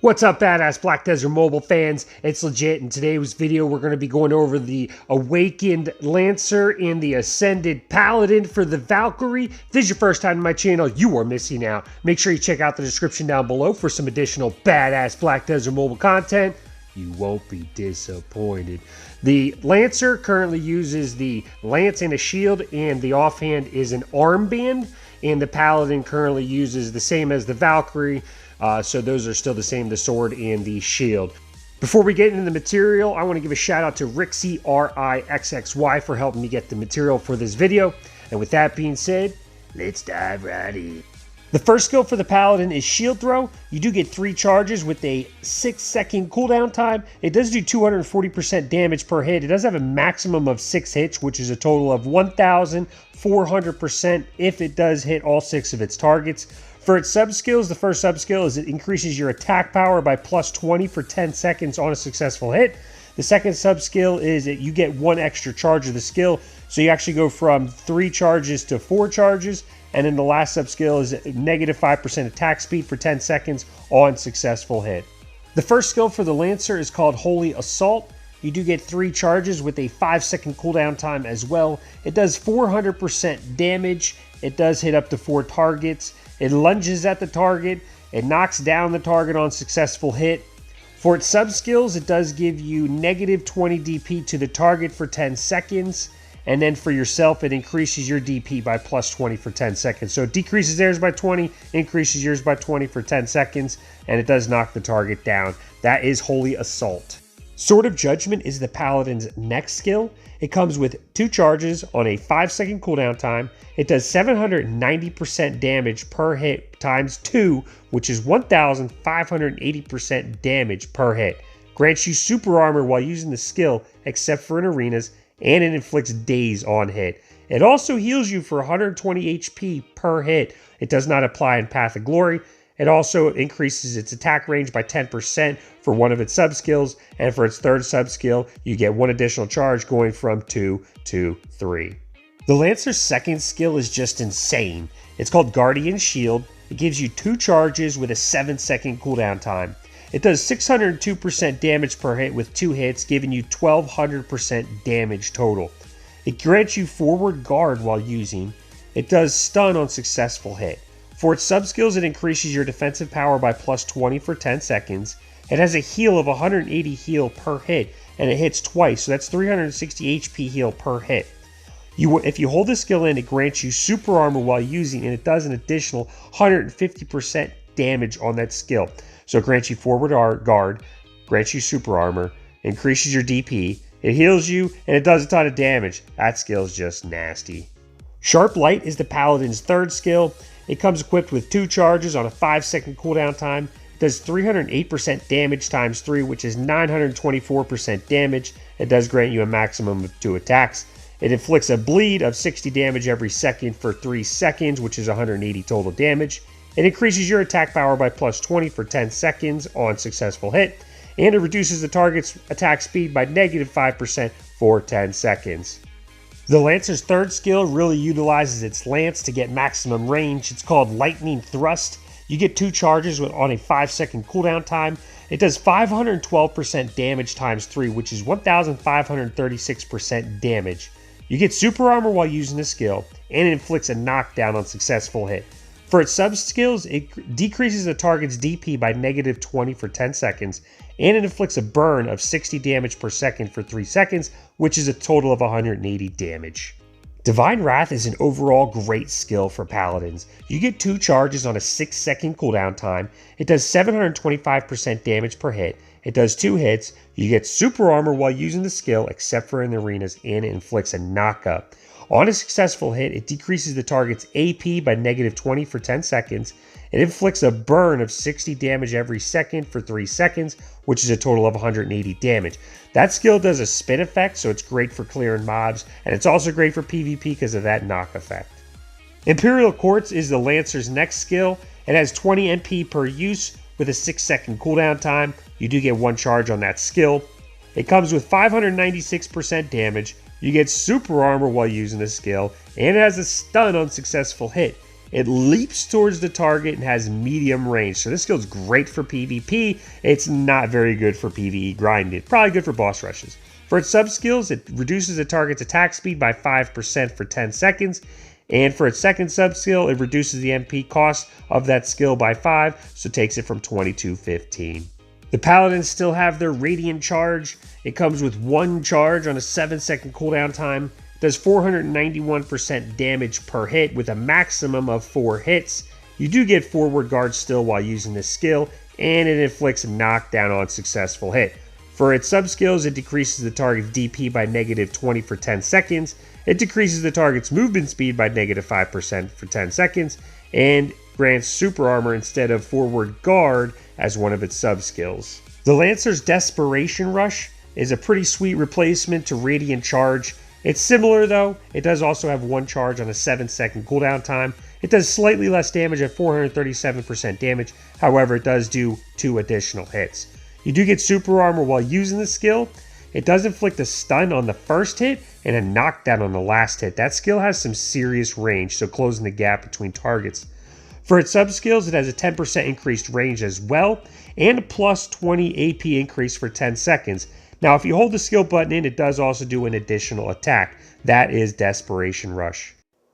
What's up, badass Black Desert Mobile fans? It's legit. In today's video, we're going to be going over the Awakened Lancer and the Ascended Paladin for the Valkyrie. If this is your first time to my channel, you are missing out. Make sure you check out the description down below for some additional badass Black Desert Mobile content. You won't be disappointed. The Lancer currently uses the lance and a shield, and the offhand is an armband. And the Paladin currently uses the same as the Valkyrie. So those are still the same, the sword and the shield. Before we get into the material, I want to give a shout out to RIXXY, RIXXY, for helping me get the material for this video. And with that being said, let's dive right in. The first skill for the Paladin is Shield Throw. You do get 3 charges with a 6-second cooldown time. It does do 240% damage per hit. It does have a maximum of 6 hits, which is a total of 1,400% if it does hit all 6 of its targets. For its sub-skills, the first sub-skill is it increases your attack power by plus 20 for 10 seconds on a successful hit. The second sub-skill is that you get 1 extra charge of the skill, so you actually go from 3 charges to 4 charges. And then the last sub-skill is negative 5% attack speed for 10 seconds on successful hit. The first skill for the Lancer is called Holy Assault. You do get 3 charges with a 5-second cooldown time as well. It does 400% damage. It does hit up to 4 targets. It lunges at the target. It knocks down the target on successful hit. For its sub-skills, it does give you negative 20 DP to the target for 10 seconds. And then for yourself, it increases your DP by plus 20 for 10 seconds. So it decreases theirs by 20, increases yours by 20 for 10 seconds, and it does knock the target down. That is Holy Assault. Sword of Judgment is the Paladin's next skill. It comes with 2 charges on a 5-second cooldown time. It does 790% damage per hit times 2, which is 1,580% damage per hit. Grants you super armor while using the skill, except for in arenas, and it inflicts daze on hit. It also heals you for 120 HP per hit. It does not apply in Path of Glory. It also increases its attack range by 10% for one of its sub-skills, and for its third sub-skill, you get 1 additional charge going from 2 to 3. The Lancer's second skill is just insane. It's called Guardian Shield. It gives you 2 charges with a 7-second cooldown time. It does 602% damage per hit with 2 hits, giving you 1,200% damage total. It grants you forward guard while using. It does stun on successful hit. For its sub-skills, it increases your defensive power by plus 20 for 10 seconds. It has a heal of 180 heal per hit, and it hits twice, so that's 360 HP heal per hit. If you hold the skill in, it grants you super armor while using, and it does an additional 150% damage on that skill. So it grants you forward guard, grants you super armor, increases your DP, it heals you, and it does a ton of damage. That skill is just nasty. Sharp Light is the Paladin's third skill. It comes equipped with 2 charges on a 5-second cooldown time. It does 308% damage times 3, which is 924% damage. It does grant you a maximum of 2 attacks. It inflicts a bleed of 60 damage every second for 3 seconds, which is 180 total damage. It increases your attack power by plus 20 for 10 seconds on successful hit, and it reduces the target's attack speed by negative 5% for 10 seconds. The Lancer's third skill really utilizes its lance to get maximum range. It's called Lightning Thrust. You get 2 charges on a 5-second cooldown time. It does 512% damage times 3, which is 1,536% damage. You get super armor while using the skill, and it inflicts a knockdown on successful hit. For its sub-skills, it decreases the target's DP by negative 20 for 10 seconds, and it inflicts a burn of 60 damage per second for 3 seconds, which is a total of 180 damage. Divine Wrath is an overall great skill for Paladins. You get 2 charges on a 6-second cooldown time. It does 725% damage per hit. It does 2 hits. You get super armor while using the skill, except for in the arenas, and it inflicts a knockup. On a successful hit, it decreases the target's AP by negative 20 for 10 seconds. It inflicts a burn of 60 damage every second for 3 seconds, which is a total of 180 damage. That skill does a spin effect, so it's great for clearing mobs, and it's also great for PvP because of that knock effect. Imperial Quartz is the Lancer's next skill. It has 20 MP per use with a 6-second cooldown time. You do get 1 charge on that skill. It comes with 596% damage. You get super armor while using the skill, and it has a stun on successful hit. It leaps towards the target and has medium range. So this skill is great for PvP. It's not very good for PvE grinding. Probably good for boss rushes. For its sub-skills, it reduces the target's attack speed by 5% for 10 seconds. And for its second sub-skill, it reduces the MP cost of that skill by 5, so takes it from 20 to 15. The Paladins still have their Radiant Charge. It comes with 1 charge on a 7-second cooldown time. It does 491% damage per hit with a maximum of 4 hits. You do get forward guard still while using this skill, and it inflicts knockdown on successful hit. For its sub-skills, it decreases the target's DP by -20 for 10 seconds. It decreases the target's movement speed by -5% for 10 seconds, and grants super armor instead of forward guard as one of its sub-skills. The Lancer's Desperation Rush is a pretty sweet replacement to Radiant Charge. It's similar though. It does also have 1 charge on a 7-second cooldown time. It does slightly less damage at 437% damage. However, it does do 2 additional hits. You do get super armor while using the skill. It does inflict a stun on the first hit and a knockdown on the last hit. That skill has some serious range, so closing the gap between targets. For its sub-skills, it has a 10% increased range as well, and a plus 20 AP increase for 10 seconds. Now, if you hold the skill button in, it does also do an additional attack. That is Desperation Rush.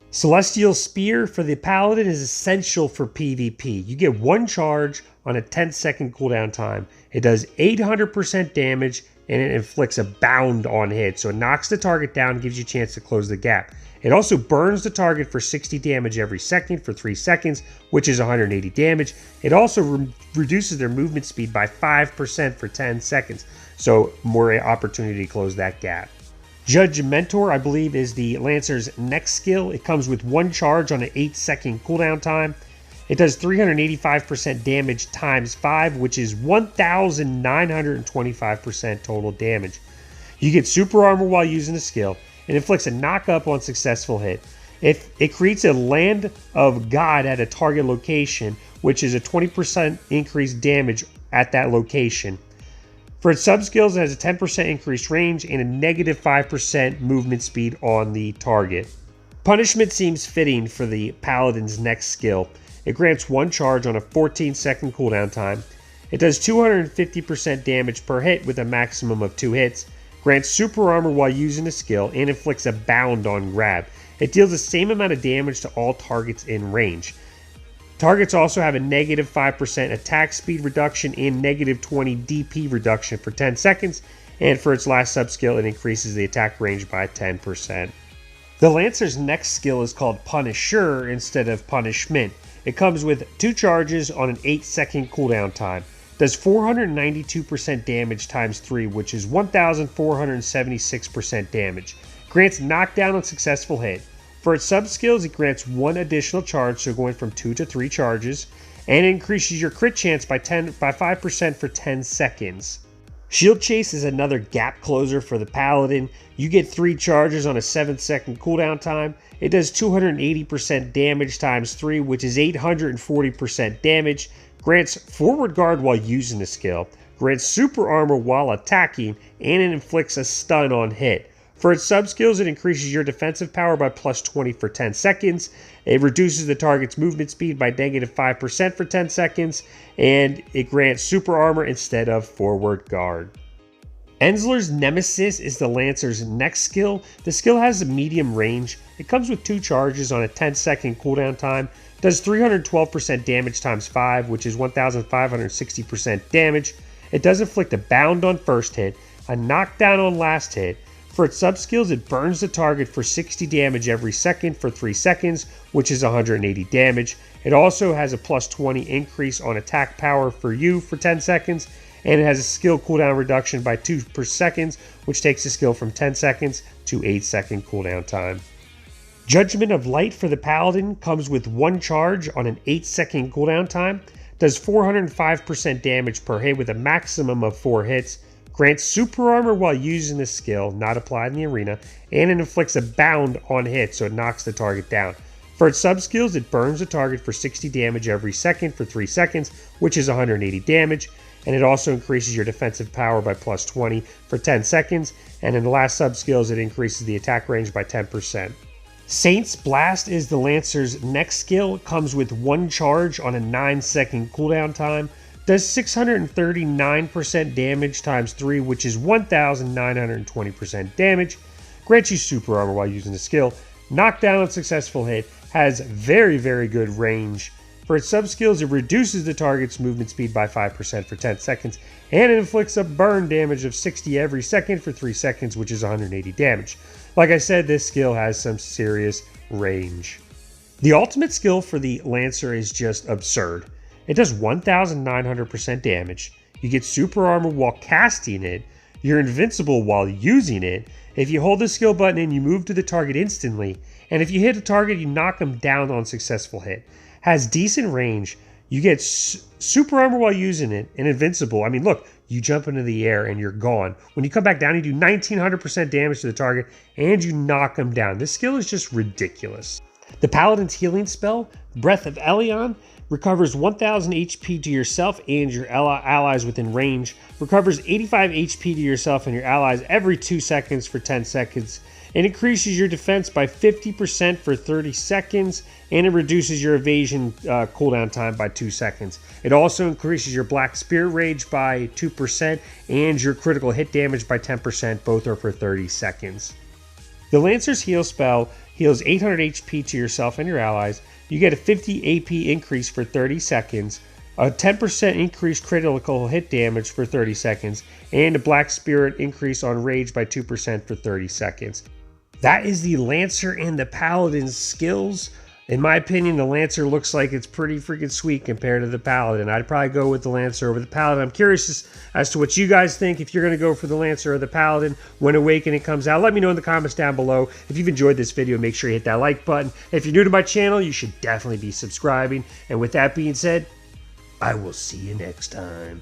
Celestial Spear for the Paladin is essential for PvP. You get 1 charge on a 10-second cooldown time. It does 800% damage, and it inflicts a bound on hit, so it knocks the target down and gives you a chance to close the gap. It also burns the target for 60 damage every second for 3 seconds, which is 180 damage. It also reduces their movement speed by 5% for 10 seconds, so more opportunity to close that gap. Judgmentor, I believe, is the Lancer's next skill. It comes with 1 charge on an 8-second cooldown time. It does 385% damage times 5, which is 1,925% total damage. You get super armor while using the skill. It inflicts a knock-up on successful hit. It creates a Land of God at a target location, which is a 20% increased damage at that location. For its sub-skills, it has a 10% increased range and a -5% movement speed on the target. Punishment seems fitting for the Paladin's next skill. It grants 1 charge on a 14-second cooldown time. It does 250% damage per hit with a maximum of 2 hits. Grants super armor while using the skill, and inflicts a bound on grab. It deals the same amount of damage to all targets in range. Targets also have a -5% attack speed reduction and -20 DP reduction for 10 seconds, and for its last sub-skill, it increases the attack range by 10%. The Lancer's next skill is called Punisher instead of Punishment. It comes with 2 charges on an 8-second cooldown time. Does 492% damage times 3, which is 1,476% damage. Grants knockdown on successful hit. For its sub-skills, it grants 1 additional charge, so going from 2 to 3 charges, and increases your crit chance by 5% for 10 seconds. Shield Chase is another gap closer for the Paladin. You get 3 charges on a 7-second cooldown time. It does 280% damage times 3, which is 840% damage. Grants forward guard while using the skill. Grants super armor while attacking, and it inflicts a stun on hit. For its sub-skills, it increases your defensive power by plus 20 for 10 seconds. It reduces the target's movement speed by -5% for 10 seconds, and it grants super armor instead of forward guard. Ensler's Nemesis is the Lancer's next skill. The skill has a medium range. It comes with 2 charges on a 10-second cooldown time. Does 312% damage times 5, which is 1,560% damage. It does inflict a bound on first hit, a knockdown on last hit. For its sub-skills, it burns the target for 60 damage every second for 3 seconds, which is 180 damage. It also has a plus 20 increase on attack power for you for 10 seconds, and it has a skill cooldown reduction by 2 per second, which takes the skill from 10 seconds to 8-second cooldown time. Judgment of Light for the Paladin comes with 1 charge on an 8-second cooldown time, does 405% damage per hit with a maximum of 4 hits, grants super armor while using the skill, not applied in the arena, and it inflicts a bound on hit, so it knocks the target down. For its sub-skills, it burns the target for 60 damage every second for 3 seconds, which is 180 damage, and it also increases your defensive power by plus 20 for 10 seconds, and in the last sub-skills, it increases the attack range by 10%. Saint's Blast is the Lancer's next skill. It comes with 1 charge on a 9-second cooldown time. Does 639% damage times 3, which is 1,920% damage. Grants you super armor while using the skill. Knockdown on successful hit. Has very, very good range. For its sub-skills, it reduces the target's movement speed by 5% for 10 seconds, and it inflicts a burn damage of 60 every second for 3 seconds, which is 180 damage. Like I said, this skill has some serious range. The ultimate skill for the Lancer is just absurd. It does 1,900% damage. You get super armor while casting it. You're invincible while using it. If you hold the skill button and you move to the target instantly, and if you hit a target, you knock them down on successful hit. Has decent range. You get super armor while using it, and invincible. I mean, look, you jump into the air and you're gone. When you come back down, you do 1,900% damage to the target, and you knock them down. This skill is just ridiculous. The Paladin's healing spell, Breath of Elion, recovers 1,000 HP to yourself and your allies within range. Recovers 85 HP to yourself and your allies every 2 seconds for 10 seconds. It increases your defense by 50% for 30 seconds, and it reduces your evasion cooldown time by 2 seconds. It also increases your Black Spirit Rage by 2% and your critical hit damage by 10%. Both are for 30 seconds. The Lancer's heal spell heals 800 HP to yourself and your allies. You get a 50 AP increase for 30 seconds, a 10% increased critical hit damage for 30 seconds, and a Black Spirit increase on rage by 2% for 30 seconds. That is the Lancer and the Paladin's skills. In my opinion, the Lancer looks like it's pretty freaking sweet compared to the Paladin. I'd probably go with the Lancer over the Paladin. I'm curious as to what you guys think, if you're going to go for the Lancer or the Paladin when Awakening comes out. Let me know in the comments down below. If you've enjoyed this video, make sure you hit that like button. If you're new to my channel, you should definitely be subscribing. And with that being said, I will see you next time.